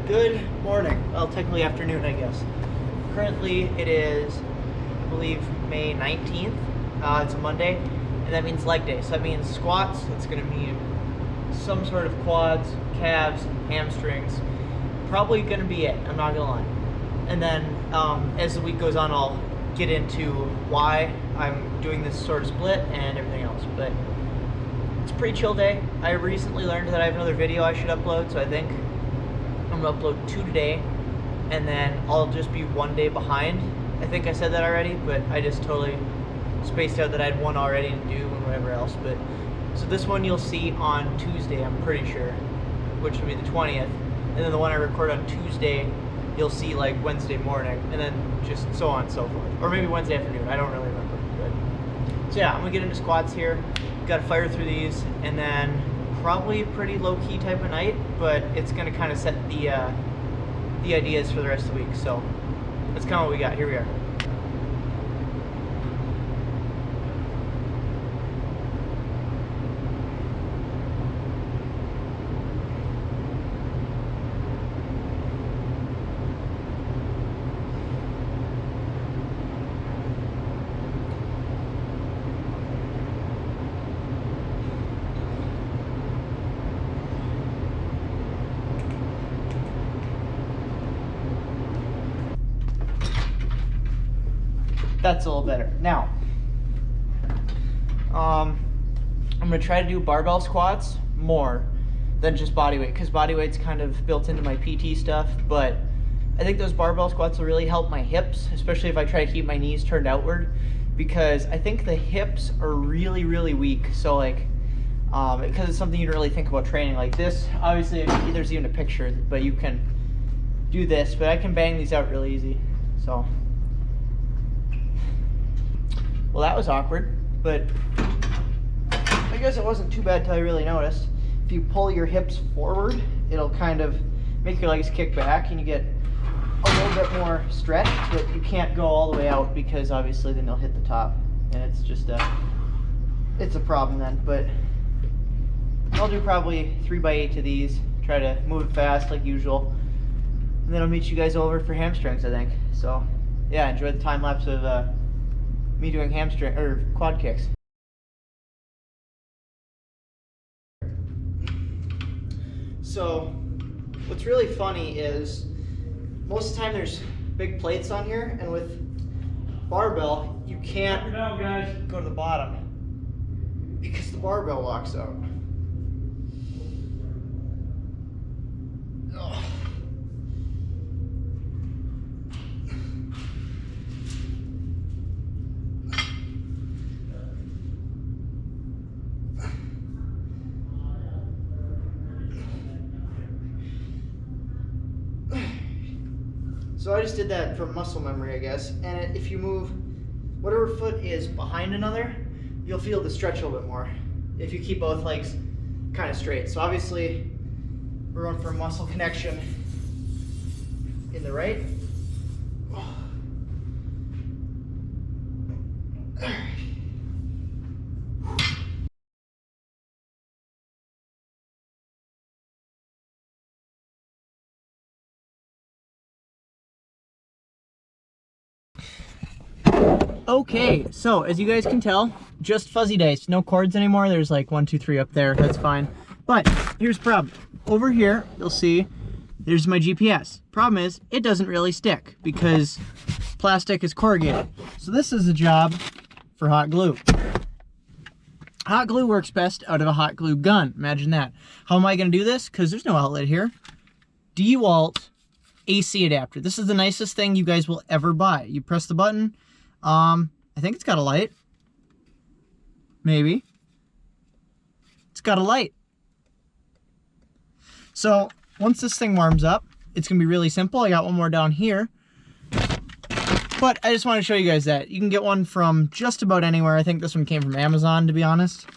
Good morning. Well, technically afternoon, I guess. Currently, it is, I believe, May 19th. It's a Monday, and that means leg day. So that means squats. That's going to mean some sort of quads, calves, hamstrings. Probably going to be it. I'm not going to lie. And then as the week goes on, I'll get into why I'm doing this sort of split and everything else. But it's a pretty chill day. I recently learned that I have another video I should upload, so I think I'm gonna upload 2 today, and then I'll just be 1 day behind. I think I said that already, but I just totally spaced out that I had one already to do and whatever else. But so this one you'll see on Tuesday, I'm pretty sure, which will be the 20th, and then the one I record on Tuesday you'll see like Wednesday morning, and then just so on and so forth, or maybe Wednesday afternoon. I don't really remember. But so yeah, I'm gonna get into squats here. Got to fire through these, and then probably a pretty low-key type of night, but it's going to kind of set the ideas for the rest of the week. So that's kind of what we got. Here we are. That's a little better. Now, I'm gonna try to do barbell squats more than just body weight, because body weight's kind of built into my PT stuff, but I think those barbell squats will really help my hips, especially if I try to keep my knees turned outward, because I think the hips are really, really weak. So like, because it's something you don't really think about training like this. Obviously, there's even a picture, but you can do this, but I can bang these out really easy, so. Well, that was awkward, but I guess it wasn't too bad till I really noticed. If you pull your hips forward, it'll kind of make your legs kick back, and you get a little bit more stretch, but you can't go all the way out, because obviously then you'll hit the top, and it's just it's a problem then. But I'll do probably 3x8 to these, try to move it fast like usual, and then I'll meet you guys over for hamstrings, I think. So yeah, enjoy the time lapse of me doing hamstring or quad kicks. So what's really funny is most of the time there's big plates on here, and with barbell you can't go to the bottom because the barbell locks out. Ugh. So I just did that from muscle memory, I guess. And if you move whatever foot is behind another, you'll feel the stretch a little bit more if you keep both legs kind of straight. So obviously we're going for a muscle connection in the right. Okay, so as you guys can tell, just fuzzy dice, no cords anymore. There's like 1, 2, 3 up there, that's fine. But here's the problem. Over here, you'll see there's my GPS. Problem is, it doesn't really stick because plastic is corrugated. So this is a job for hot glue. Hot glue works best out of a hot glue gun. Imagine that. How am I gonna do this? Because there's no outlet here. DeWalt AC adapter. This is the nicest thing you guys will ever buy. You press the button. I think it's got a light. Maybe. It's got a light. So once this thing warms up, it's gonna be really simple. I got one more down here. But I just want to show you guys that. You can get one from just about anywhere. I think this one came from Amazon, to be honest.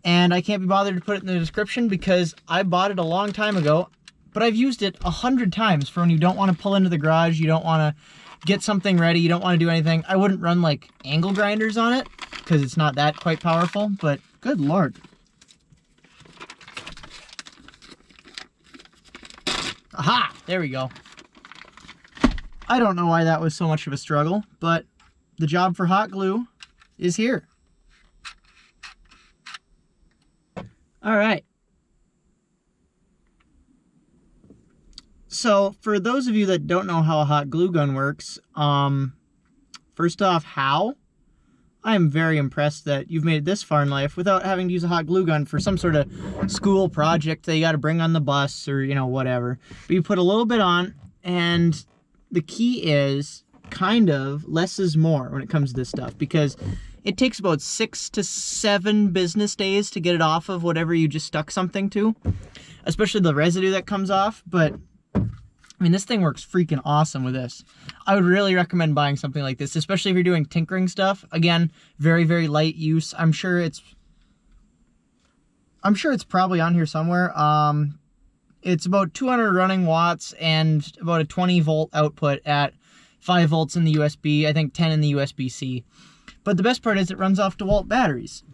And I can't be bothered to put it in the description because I bought it a long time ago, but I've used it 100 times for when you don't want to pull into the garage, you don't want to get something ready, you don't want to do anything. I wouldn't run like angle grinders on it because it's not that quite powerful, but good Lord. Aha! There we go. I don't know why that was so much of a struggle, but the job for hot glue is here. All right. So for those of you that don't know how a hot glue gun works, first off, how? I am very impressed that you've made it this far in life without having to use a hot glue gun for some sort of school project that you got to bring on the bus or, you know, whatever. But you put a little bit on, and the key is kind of less is more when it comes to this stuff, because it takes about 6 to 7 business days to get it off of whatever you just stuck something to, especially the residue that comes off. But I mean, this thing works freaking awesome with this. I would really recommend buying something like this, especially if you're doing tinkering stuff. Again, very, very light use. I'm sure it's probably on here somewhere. It's about 200 running watts and about a 20 volt output at 5 volts in the USB, I think 10 in the USB-C. But the best part is it runs off DeWalt batteries.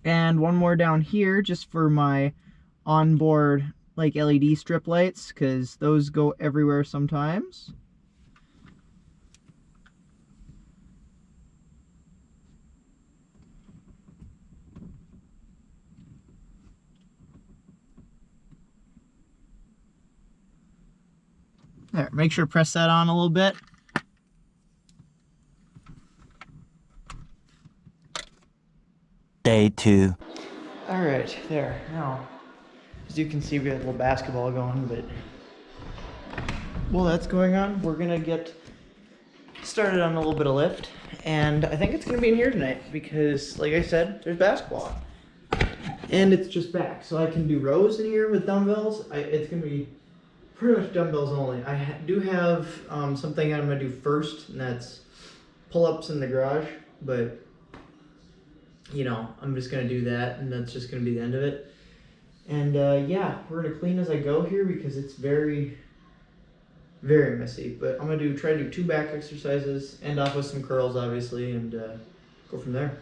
And one more down here just for my onboard like LED strip lights, because those go everywhere sometimes. There, make sure to press that on a little bit. Day 2. All right, there. Now, as you can see, we got a little basketball going, but while that's going on, we're gonna get started on a little bit of lift, and I think it's gonna be in here tonight because, like I said, there's basketball, and it's just back, so I can do rows in here with dumbbells. It's gonna be pretty much dumbbells only. I do have something I'm gonna do first, and that's pull-ups in the garage, but you know, I'm just gonna do that, and that's just gonna be the end of it. And yeah, we're gonna clean as I go here because it's very, very messy. But I'm gonna try to do 2 back exercises, end off with some curls, obviously, and go from there.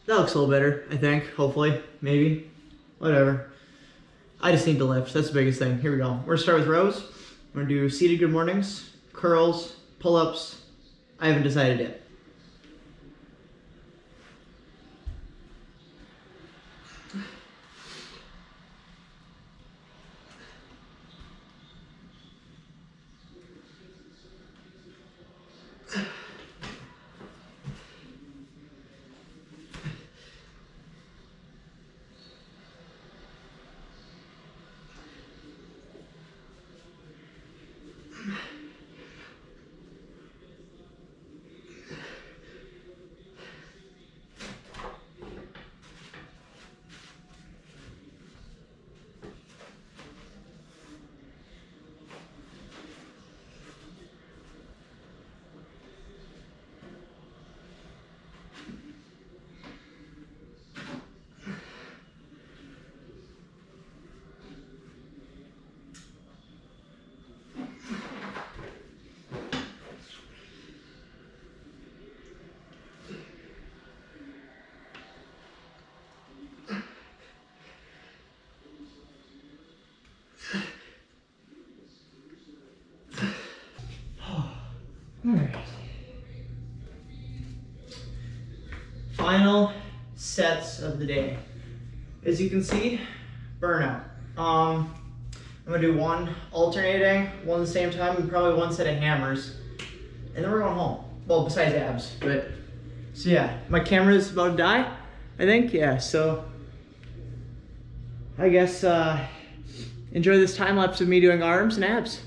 That looks a little better, I think. Hopefully, maybe, whatever. I just need to lift. That's the biggest thing. Here we go. We're gonna start with rows. We're gonna do seated good mornings, curls, pull-ups. I haven't decided yet. Alright. Final sets of the day. As you can see, burnout. I'm gonna do 1 alternating, 1 at the same time, and probably 1 set of hammers. And then we're going home. Well, besides abs, but, so yeah, my camera's about to die, I think, yeah, so I guess, enjoy this time lapse of me doing arms and abs.